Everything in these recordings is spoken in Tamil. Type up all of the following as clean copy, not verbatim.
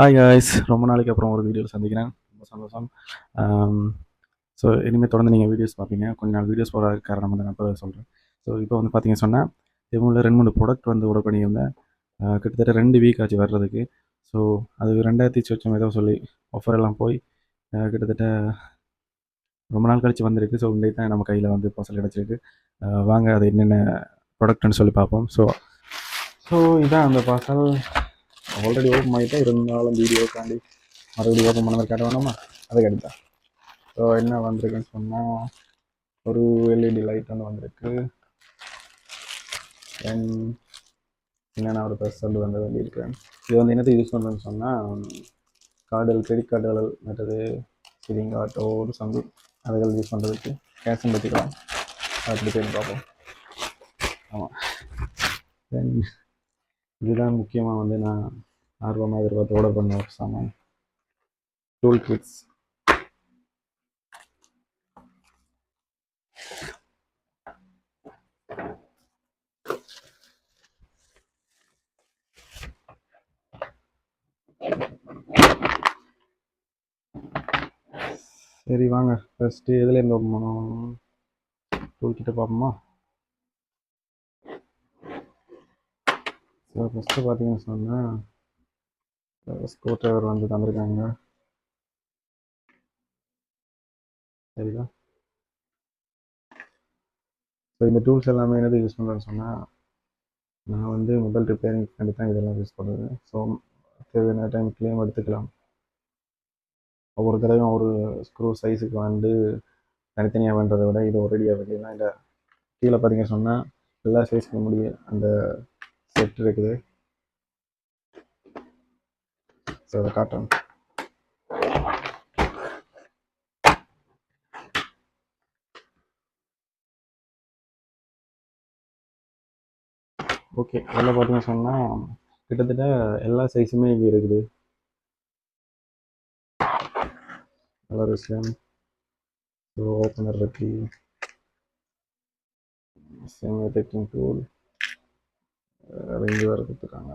ஹாய் காய்ஸ், ரொம்ப நாளைக்கு அப்புறம் ஒரு வீடியோவில் சந்திக்கிறேன். ரொம்ப சந்தோஷம். ஸோ இனிமேல் தொடர்ந்து நீங்கள் வீடியோஸ் பார்ப்பீங்க. கொஞ்ச நாள் வீடியோஸ் போகிற காரணம் வந்து நான் இப்போ சொல்கிறேன். ஸோ இப்போ வந்து பார்த்தீங்க சொன்னால் இவங்கள 2 3 ப்ராடக்ட் வந்து ஆர்டர் பண்ணியிருந்தேன். கிட்டத்தட்ட 2 வீக் ஆச்சு வர்றதுக்கு. ஸோ அது 2000 சொச்சம் ஏதோ சொல்லி ஆஃபர் எல்லாம் போய் கிட்டத்தட்ட ரொம்ப நாள் கழிச்சு வந்திருக்கு. ஸோ இன்றைக்கு தான் நம்ம கையில் வந்து பார்சல் கிடச்சிருக்கு. வாங்க அது என்னென்ன ப்ராடக்ட்னு சொல்லி பார்ப்போம். ஸோ இதான் அந்த பார்சல். ஆல்ரெடி ஓப்பன் ஆகிட்டே இருந்தாலும் வீடியோக்காண்டி மறுபடியும் ஓப்பன் பண்ண மாதிரி காட்ட வேணாமா? அதுக்கு எடுத்தேன். ஸோ என்ன வந்திருக்குன்னு சொன்னால் ஒரு எல்இடி லைட் ஒன்று வந்திருக்கு. தென் என்னென்ன ஒரு ப்ரெஸ் வந்து வேண்டியிருக்கேன். இது வந்து என்னத்தை யூஸ் பண்ணுறேன்னு சொன்னால் கார்டுகள், கிரெடிட் கார்டுகள், மற்றது சிலிங் ஆட்டோ ஒரு சம்திங் அதுகள் யூஸ் பண்ணுறதுக்கு கேஷும் வச்சுக்கலாம். அப்படி போய் பார்ப்போம். ஆமாம். தென் இதுதான் முக்கியமாக வந்து நான் ஆர்வமாக எதிர்பார்த்து ஆர்டர் பண்ண ஒரு சாமான், டூல் கிட்ஸ். சரி வாங்க ஃபஸ்ட்டு எதுலேருந்து ஓப்பன் பண்ணோம்? டூல் கிட்ட பார்ப்போமா? ஸோ ஃபஸ்ட்டு பார்த்தீங்கன்னு சொன்னால் ஸ்க்ரூ ட்ரைவர் வந்து தந்திருக்காங்க. சரிதா? ஸோ இந்த டூல்ஸ் எல்லாமே என்னது யூஸ் பண்ணுறேன்னு சொன்னால் நான் வந்து மொபைல் ரிப்பேரிங்காண்டி தான் இதெல்லாம் யூஸ் பண்ணுவேன். ஸோ தேவையான டைம் கிளைம் எடுத்துக்கலாம். ஒவ்வொரு தடவையும் ஒரு ஸ்க்ரூ சைஸுக்கு வந்து தனித்தனியாக பண்ணுறதை விட இது ஒரேடியாக வெளியெல்லாம் இல்லை. கீழே பார்த்தீங்கன்னு சொன்னால் எல்லா சைஸ்க்கு முடியும் அந்த செட் இருக்குது. ஸோ அதை காட்டுறேன். ஓகே, இதில் பார்த்தீங்கன்னு சொன்னால் கிட்டத்தட்ட எல்லா சைஸுமே இங்கே இருக்குது. நல்ல ஒரு விஷயம். ஸோ ஓப்பனர் இருக்கு, செமி டெக்டிங் டூல் இங்கே வேறு கொடுத்துருக்காங்க.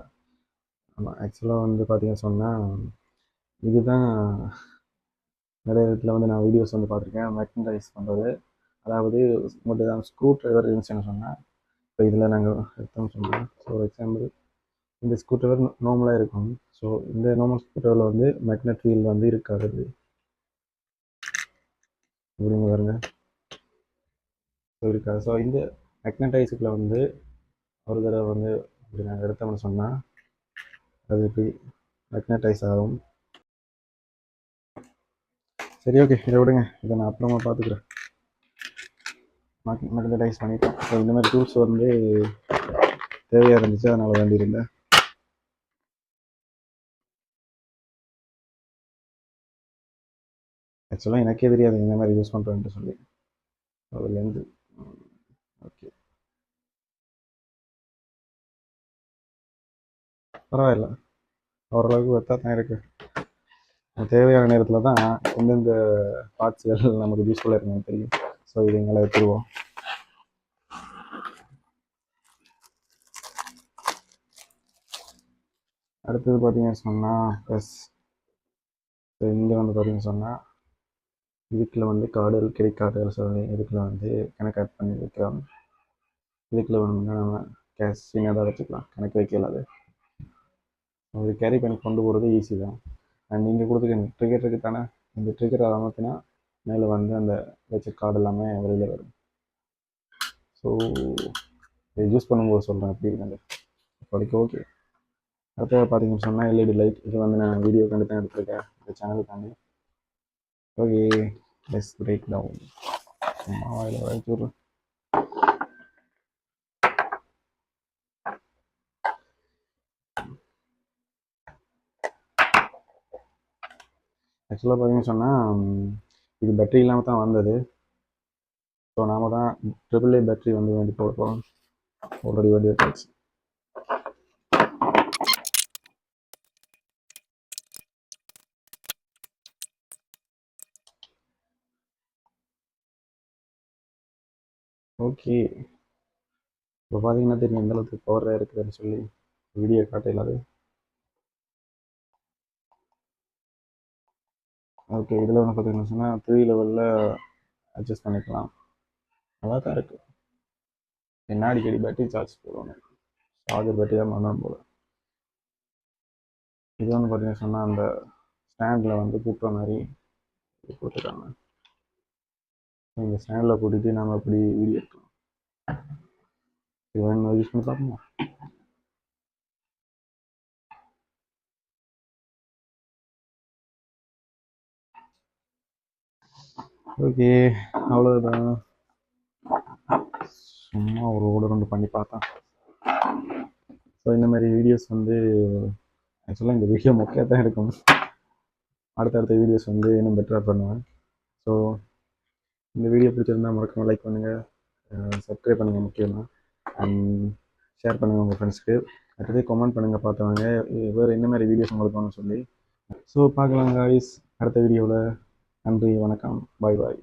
ஆமாம், ஆக்சுவலாக வந்து பார்த்தீங்கன்னு சொன்னால் இதுதான் நிறைய இடத்துல வந்து நான் வீடியோஸ் வந்து பார்த்துருக்கேன் மேக்னடைஸ் பண்ணுறது. அதாவது உங்கள்கிட்ட தான் ஸ்க்ரூ ட்ரைவர் இருந்துச்சுன்னு சொன்னேன். இப்போ இதில் நாங்கள் எடுத்தோம்னு சொன்னோம். ஸோ ஒரு எக்ஸாம்பிள், இந்த ஸ்க்ரூ ட்ரைவர் நார்மலாக இருக்கும். ஸோ இந்த நார்மல் ஸ்க்ரூ ட்ரைவரில் வந்து மேக்னெட் வீல் வந்து இருக்காது. இப்படிங்க பாருங்க, ஸோ இருக்காது. ஸோ இந்த மேக்னடைஸுக்குள்ள வந்து ஒரு தடவை வந்து இப்படி நாங்கள் எடுத்தோம்னு சொன்னால் அது இப்படி மேக்னடைஸ் ஆகும். சரி, ஓகே, இதை விடுங்க, இதை நான் அப்புறமா பார்த்துக்கிறேன். மேக்னடைஸ் பண்ணிட்டோம். ஸோ இந்த மாதிரி டூல்ஸ் வந்து தேவையாக இருந்துச்சு, அதனால் வேண்டியிருந்தேன். ஆக்சுவலாக எனக்கே தெரியாது இந்த மாதிரி யூஸ் பண்ணுறேன்ட்டு சொல்லி. அதுலேருந்து ஓகே, பரவாயில்ல, ஓரளவுக்கு வெத்தா தான் இருக்குது. தேவையான நேரத்தில் தான் எந்தெந்த பார்ட்ஸ்கள் நமக்கு யூஸ்ஃபுல்லாக இருக்குன்னு தெரியும். ஸோ இது எங்களை எடுத்துருவோம். அடுத்தது பார்த்தீங்கன்னு சொன்னால் ப்ளஸ் இங்கே வந்து பார்த்தீங்கன்னு சொன்னால் இதுக்குள்ள வந்து கார்டுகள், கிரெடிட் கார்டுகள் சொல்லி இதுக்குள்ள வந்து கணக்கு ஆட் பண்ணி வைக்கலாம். இதுக்குள்ள வேணும்னா நம்ம கேஷ் சின்னதாக வச்சுக்கலாம், கணக்கு வைக்கலாது. அது கேரி பண்ணி கொண்டு போகிறது ஈஸி தான். அண்ட் நீங்கள் கொடுத்துருக்க ட்ரிகர் இருக்குது தானே, இந்த ட்ரிகர் அமர்த்தினா மேலே வந்து அந்த வச்ச கார்டு எல்லாமே வெளியில் வரும். ஸோ இதை யூஸ் பண்ணும்போது சொல்கிறேன் எப்படி இருக்காது இப்போதைக்கு. ஓகே, அடுத்தது பார்த்தீங்கன்னு சொன்னால் எல்இடி லைட். இது வந்து நான் வீடியோ கண்டு தான் எடுத்திருக்கேன், இந்த சேனலுக்காண்டி. Okay, let's break down. இதில் வச்சு விட்றேன். ஆக்சுவலாக பார்த்தீங்கன்னு சொன்னால் இது பேட்டரி இல்லாமல் தான் வந்தது. ஸோ நாம தான் AAA பேட்டரி வந்து வேண்டி போட போகிறோம். ஆல்ரெடி வேண்டி வச்சாச்சு. ஓகே, இப்போ பார்த்தீங்கன்னா தெரியும் எந்த அளவுக்கு பவராக இருக்குதுன்னு சொல்லி வீடியோ காட்டையில் அது. ஓகே, இதில் வந்து பார்த்தீங்கன்னு சொன்னால் 3 லெவலில் அட்ஜஸ்ட் பண்ணிக்கலாம். நல்லா தான் இருக்குது. என்ன அடிக்கடி பேட்டரி சார்ஜ் போடணும், சார்ஜர் பேட்டரி தான் பண்ணணும் போல். இது வந்து பார்த்தீங்கன்னு சொன்னால் அந்த ஸ்டாண்டில் வந்து கூட்டுற மாதிரி போட்டுருக்காங்க. இந்த ஸ்டாண்டில் கூட்டிகிட்டு நம்ம அப்படி வீடியோ எடுக்கலாம். இது வேணும் யூஸ் பண்ணி பார்ப்போமா? ஓகே, அவ்வளோதான். சும்மா ஒரு 2 பண்ணி பார்த்தேன். ஸோ இந்த மாதிரி வீடியோஸ் வந்து ஆக்சுவலாக இந்த வீடியோ மொக்கையாக தான் இருக்கும். அடுத்தடுத்த வீடியோஸ் வந்து இன்னும் பெட்டராக பண்ணுவேன். ஸோ இந்த வீடியோ பிடிச்சிருந்தால் மறக்காம லைக் பண்ணுங்கள், சப்ஸ்கிரைப் பண்ணுங்கள் முக்கியமாக, அண்ட் ஷேர் பண்ணுங்கள் உங்கள் ஃப்ரெண்ட்ஸ்க்கு. அடுத்தது கமெண்ட் பண்ணுங்கள் பார்த்தவங்க வேறு என்ன மாதிரி வீடியோஸ் உங்களுக்கு வேணும்னு சொல்லி. ஸோ பார்க்கலாம் guys அடுத்த வீடியோவில். நன்றி, வணக்கம், பாய் பாய்.